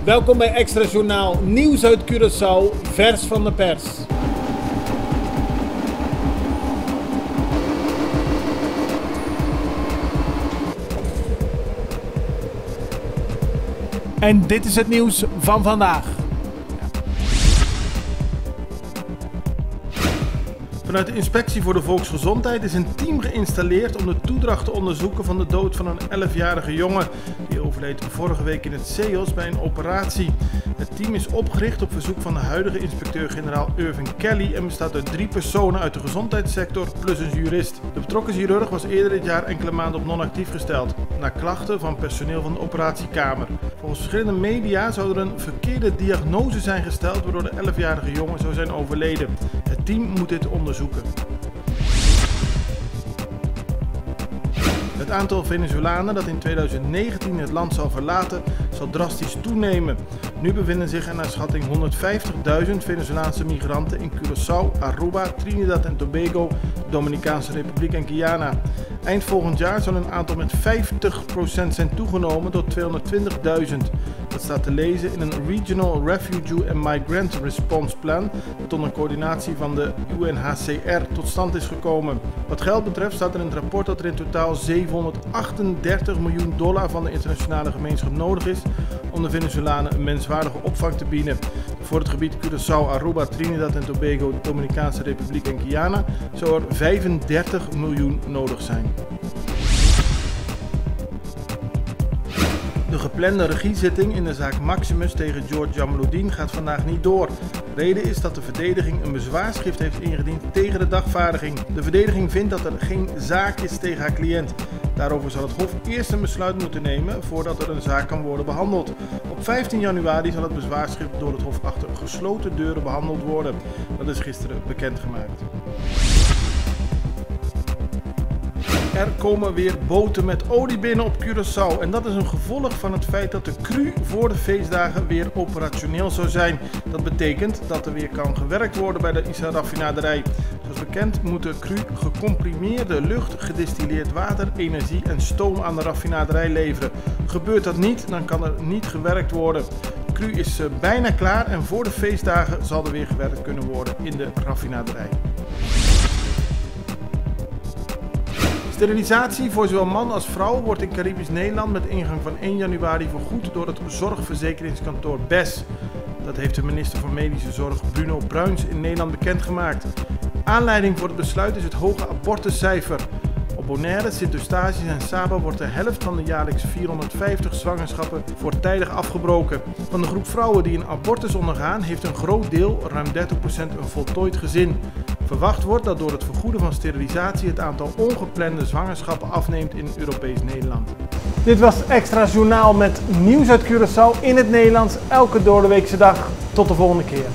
Welkom bij Extra Journaal, nieuws uit Curaçao, vers van de pers. En dit is het nieuws van vandaag. Vanuit de Inspectie voor de Volksgezondheid is een team geïnstalleerd om de toedracht te onderzoeken van de dood van een 11-jarige jongen. Die overleed vorige week in het CEOS bij een operatie. Het team is opgericht op verzoek van de huidige inspecteur-generaal Irvin Kelly en bestaat uit 3 personen uit de gezondheidssector plus een jurist. De betrokken chirurg was eerder dit jaar enkele maanden op non-actief gesteld, na klachten van personeel van de operatiekamer. Volgens verschillende media zou er een verkeerde diagnose zijn gesteld waardoor de 11-jarige jongen zou zijn overleden. Het team moet dit onderzoeken. Het aantal Venezolanen dat in 2019 het land zal verlaten, zal drastisch toenemen. Nu bevinden zich er naar schatting 150.000 Venezolaanse migranten in Curaçao, Aruba, Trinidad en Tobago, de Dominicaanse Republiek en Guyana. Eind volgend jaar zal een aantal met 50% zijn toegenomen tot 220.000. Dat staat te lezen in een Regional Refugee and Migrant Response Plan, dat onder coördinatie van de UNHCR tot stand is gekomen. Wat geld betreft staat er in het rapport dat er in totaal $738 miljoen van de internationale gemeenschap nodig is om de Venezolanen een menswaardige opvang te bieden. Voor het gebied Curaçao, Aruba, Trinidad en Tobago, de Dominicaanse Republiek en Guyana zou er 35 miljoen nodig zijn. De geplande regiezitting in de zaak Maximus tegen George Jamaluddin gaat vandaag niet door. Reden is dat de verdediging een bezwaarschrift heeft ingediend tegen de dagvaardiging. De verdediging vindt dat er geen zaak is tegen haar cliënt. Daarover zal het Hof eerst een besluit moeten nemen voordat er een zaak kan worden behandeld. Op 15 januari zal het bezwaarschrift door het Hof achter gesloten deuren behandeld worden. Dat is gisteren bekendgemaakt. Er komen weer boten met olie binnen op Curaçao en dat is een gevolg van het feit dat de CRU voor de feestdagen weer operationeel zou zijn. Dat betekent dat er weer kan gewerkt worden bij de ISA-raffinaderij. Zoals bekend moet de CRU gecomprimeerde lucht, gedistilleerd water, energie en stoom aan de raffinaderij leveren. Gebeurt dat niet, dan kan er niet gewerkt worden. De CRU is bijna klaar en voor de feestdagen zal er weer gewerkt kunnen worden in de raffinaderij. Sterilisatie voor zowel man als vrouw wordt in Caribisch Nederland met ingang van 1 januari vergoed door het zorgverzekeringskantoor BES. Dat heeft de minister van Medische Zorg Bruno Bruins in Nederland bekendgemaakt. Aanleiding voor het besluit is het hoge abortuscijfer. Op Bonaire, Sint-Eustatius en Saba wordt de helft van de jaarlijks 450 zwangerschappen voortijdig afgebroken. Van de groep vrouwen die een abortus ondergaan heeft een groot deel, ruim 30%, een voltooid gezin. Verwacht wordt dat door het vergoeden van sterilisatie het aantal ongeplande zwangerschappen afneemt in Europees Nederland. Dit was Extra Journaal met nieuws uit Curaçao in het Nederlands elke doordeweekse dag. Tot de volgende keer.